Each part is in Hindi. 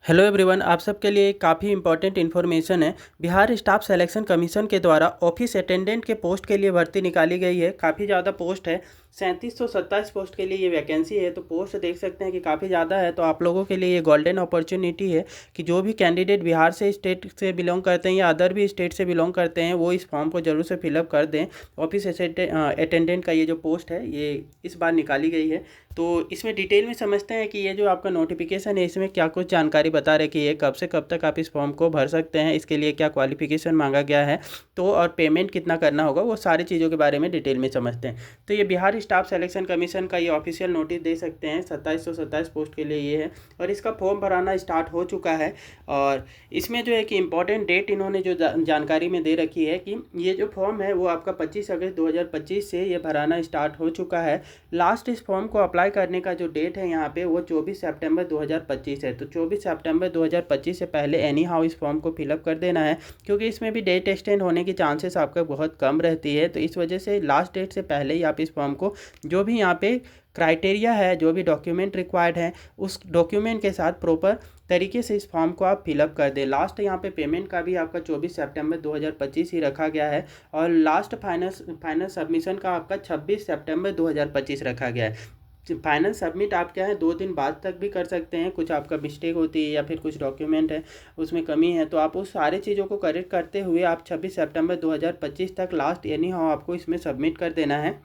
हेलो एवरीवन, आप सबके लिए काफ़ी इंपॉर्टेंट इन्फॉर्मेशन है। बिहार स्टाफ सिलेक्शन कमीशन के द्वारा ऑफिस अटेंडेंट के पोस्ट के लिए भर्ती निकाली गई है। काफ़ी ज़्यादा पोस्ट है, 3727 पोस्ट के लिए ये वैकेंसी है। तो पोस्ट देख सकते हैं कि काफ़ी ज़्यादा है। तो आप लोगों के लिए ये गोल्डन अपॉर्चुनिटी है कि जो भी कैंडिडेट बिहार से स्टेट से बिलोंग करते हैं या अदर भी स्टेट से बिलोंग करते हैं वो इस फॉर्म को ज़रूर से फिलअप कर दें। ऑफिस अटेंडेंट का ये जो पोस्ट है ये इस बार निकाली गई है। तो इसमें डिटेल में समझते हैं कि ये जो आपका नोटिफिकेशन है इसमें क्या कुछ जानकारी बता रहे कि ये कब से कब तक आप इस फॉर्म को भर सकते हैं, इसके लिए क्या क्वालिफिकेशन मांगा गया है, तो और पेमेंट कितना करना होगा, वो सारी चीज़ों के बारे में डिटेल में समझते हैं। तो ये बिहार स्टाफ सिलेक्शन कमीशन का ये ऑफिशियल नोटिस दे सकते हैं। 2727 पोस्ट के लिए ये है और इसका फॉर्म भराना स्टार्ट हो चुका है। और इसमें जो है कि इम्पॉर्टेंट डेट इन्होंने जो जानकारी में दे रखी है कि ये जो फॉर्म है वो आपका 25 अगस्त 2025 से ये भराना स्टार्ट हो चुका है। लास्ट इस फॉर्म को अप्लाई करने का जो डेट है यहाँ पे वो 24 सितंबर 2025 है। तो 24 सितंबर 2025 से पहले एनी हाउ इस फॉर्म को फिलअप कर देना है, क्योंकि इसमें भी डेट एक्सटेंड होने की चांसेस आपका बहुत कम रहती है। तो इस वजह से लास्ट डेट से पहले ही आप इस फॉर्म को, जो भी यहाँ पे क्राइटेरिया है, जो भी डॉक्यूमेंट रिक्वायर्ड है, उस डॉक्यूमेंट के साथ प्रॉपर तरीके से इस फॉर्म को आप फिलअप कर दें। लास्ट यहाँ पे पेमेंट का भी आपका 24 सितंबर 2025 ही रखा गया है और लास्ट फाइनल सबमिशन का आपका 26 सितंबर 2025 रखा गया है। फाइनल सबमिट आप क्या है 2 दिन बाद तक भी कर सकते हैं। कुछ आपका मिस्टेक होती है या फिर कुछ डॉक्यूमेंट है उसमें कमी है, तो आप उस सारी चीज़ों को करेक्ट करते हुए आप 26 सितंबर 2025 तक लास्ट एनी हाउ आपको इसमें सबमिट कर देना है।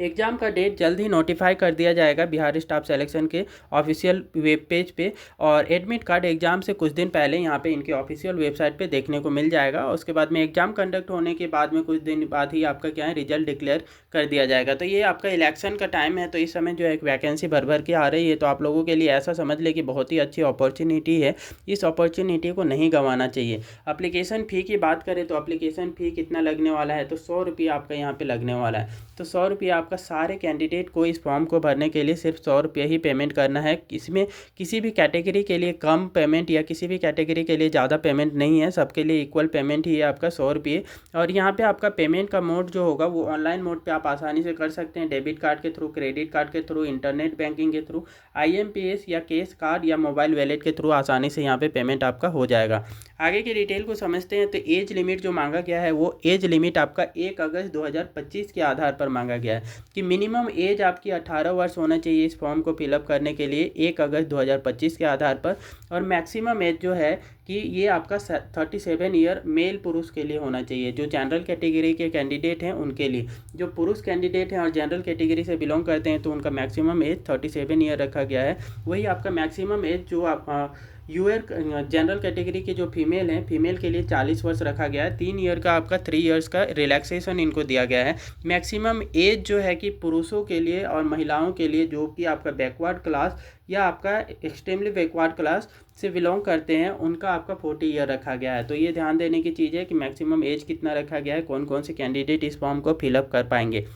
एग्ज़ाम का डेट जल्द ही नोटिफाई कर दिया जाएगा बिहार स्टाफ सिलेक्शन के ऑफिशियल वेब पेज पे, और एडमिट कार्ड एग्ज़ाम से कुछ दिन पहले यहाँ पे इनके ऑफिशियल वेबसाइट पे देखने को मिल जाएगा। उसके बाद में एग्ज़ाम कंडक्ट होने के बाद में कुछ दिन बाद ही आपका क्या है रिजल्ट डिक्लेयर कर दिया जाएगा। तो ये आपका इलेक्शन का टाइम है, तो इस समय जो है एक वैकेंसी भर भर के आ रही है। तो आप लोगों के लिए ऐसा समझ ले कि बहुत ही अच्छी अपॉर्चुनिटी है, इस अपॉर्चुनिटी को नहीं गंवाना चाहिए। अप्लीकेशन फ़ी की बात करें तो अप्लीकेशन फ़ी कितना लगने वाला है, तो 100 रुपये आपका यहाँ पे लगने वाला है। तो 100 रुपये आपका सारे कैंडिडेट को इस फॉर्म को भरने के लिए सिर्फ 100 रुपये ही पेमेंट करना है। इसमें किसी भी कैटेगरी के लिए कम पेमेंट या किसी भी कैटेगरी के लिए ज़्यादा पेमेंट नहीं है, सबके लिए इक्वल पेमेंट ही है आपका 100 रुपये। और यहाँ पे आपका पेमेंट का मोड जो होगा वो ऑनलाइन मोड पे आप आसानी से कर सकते हैं, डेबिट कार्ड के थ्रू, क्रेडिट कार्ड के थ्रू, इंटरनेट बैंकिंग के थ्रू, IMPS या कैश कार्ड या मोबाइल वॉलेट के थ्रू आसानी से यहाँ पे पेमेंट आपका हो जाएगा। आगे की डिटेल को समझते हैं। तो एज लिमिट जो मांगा गया है वो एज लिमिट आपका 1 अगस्त 2025 के आधार पर मांगा गया है कि मिनिमम एज आपकी 18 वर्ष होना चाहिए इस फॉर्म को फिलअप करने के लिए 1 अगस्त 2025 के आधार पर। और मैक्सिमम एज जो है कि ये आपका 37 ईयर मेल पुरुष के लिए होना चाहिए। जो जनरल कैटेगरी के कैंडिडेट हैं उनके लिए, जो पुरुष कैंडिडेट हैं और जनरल कैटेगरी से बिलोंग करते हैं तो उनका मैक्सिमम एज 37 ईयर रखा गया है। वही आपका मैक्सिमम एज जो आप यूएर जनरल कैटेगरी के जो फीमेल हैं, फीमेल के लिए 40 वर्ष रखा गया है। 3 ईयर का आपका 3 ईयर्स का रिलैक्सेशन इनको दिया गया है। मैक्सिमम एज जो है कि पुरुषों के लिए और महिलाओं के लिए जो कि आपका बैकवर्ड क्लास या आपका एक्सट्रीमली बैकवर्ड क्लास से बिलोंग करते हैं उनका आपका 40 ईयर रखा गया है। तो ये ध्यान देने की चीज़ है कि मैक्सिमम एज कितना रखा गया है, कौन कौन से कैंडिडेट इस फॉर्म को फिलअप कर पाएंगे।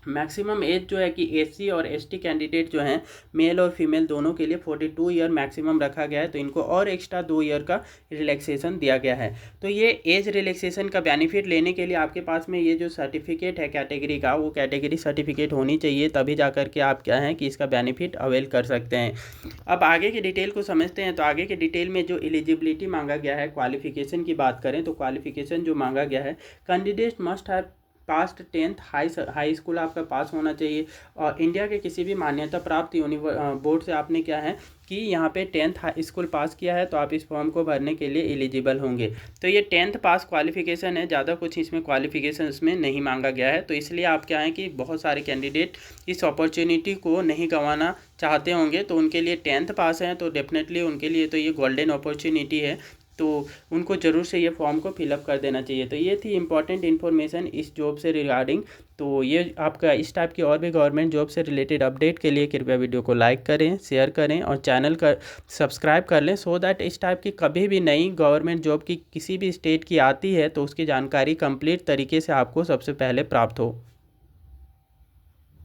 मैक्सिमम एज जो है कि SC और ST कैंडिडेट जो हैं मेल और फीमेल दोनों के लिए 42 ईयर मैक्सिमम रखा गया है। तो इनको और एक्स्ट्रा 2 ईयर का रिलैक्सेशन दिया गया है। तो ये एज रिलैक्सेशन का बेनिफिट लेने के लिए आपके पास में ये जो सर्टिफिकेट है कैटेगरी का, वो कैटेगरी सर्टिफिकेट होनी चाहिए, तभी जा कर के आप क्या है कि इसका बेनिफिट अवेल कर सकते हैं। अब आगे की डिटेल को समझते हैं। तो आगे की डिटेल में जो एलिजिबिलिटी मांगा गया है, क्वालिफिकेशन की बात करें तो क्वालिफिकेशन जो मांगा गया है, candidate must have past 10th high school आपका पास होना चाहिए और इंडिया के किसी भी मान्यता प्राप्त बोर्ड से आपने क्या है कि यहाँ पे 10th हाई स्कूल पास किया है तो आप इस फॉर्म को भरने के लिए एलिजिबल होंगे। तो ये 10th पास क्वालिफिकेशन है, ज़्यादा कुछ इसमें क्वालिफिकेशन इसमें नहीं मांगा गया है। तो इसलिए आप क्या है कि बहुत सारे कैंडिडेट इस अपॉर्चुनिटी को नहीं गंवाना चाहते होंगे, तो उनके लिए 10th पास हैं तो डेफिनेटली उनके लिए तो ये गोल्डन अपॉर्चुनिटी है, तो उनको ज़रूर से ये फॉर्म को फिलअप कर देना चाहिए। तो ये थी इंपॉर्टेंट इन्फॉर्मेशन इस जॉब से रिगार्डिंग। तो ये आपका इस टाइप की और भी गवर्नमेंट जॉब से रिलेटेड अपडेट के लिए कृपया वीडियो को लाइक करें, शेयर करें और चैनल का सब्सक्राइब कर लें, सो दैट इस टाइप की कभी भी नई गवर्नमेंट जॉब की किसी भी स्टेट की आती है तो उसकी जानकारी कंप्लीट तरीके से आपको सबसे पहले प्राप्त हो।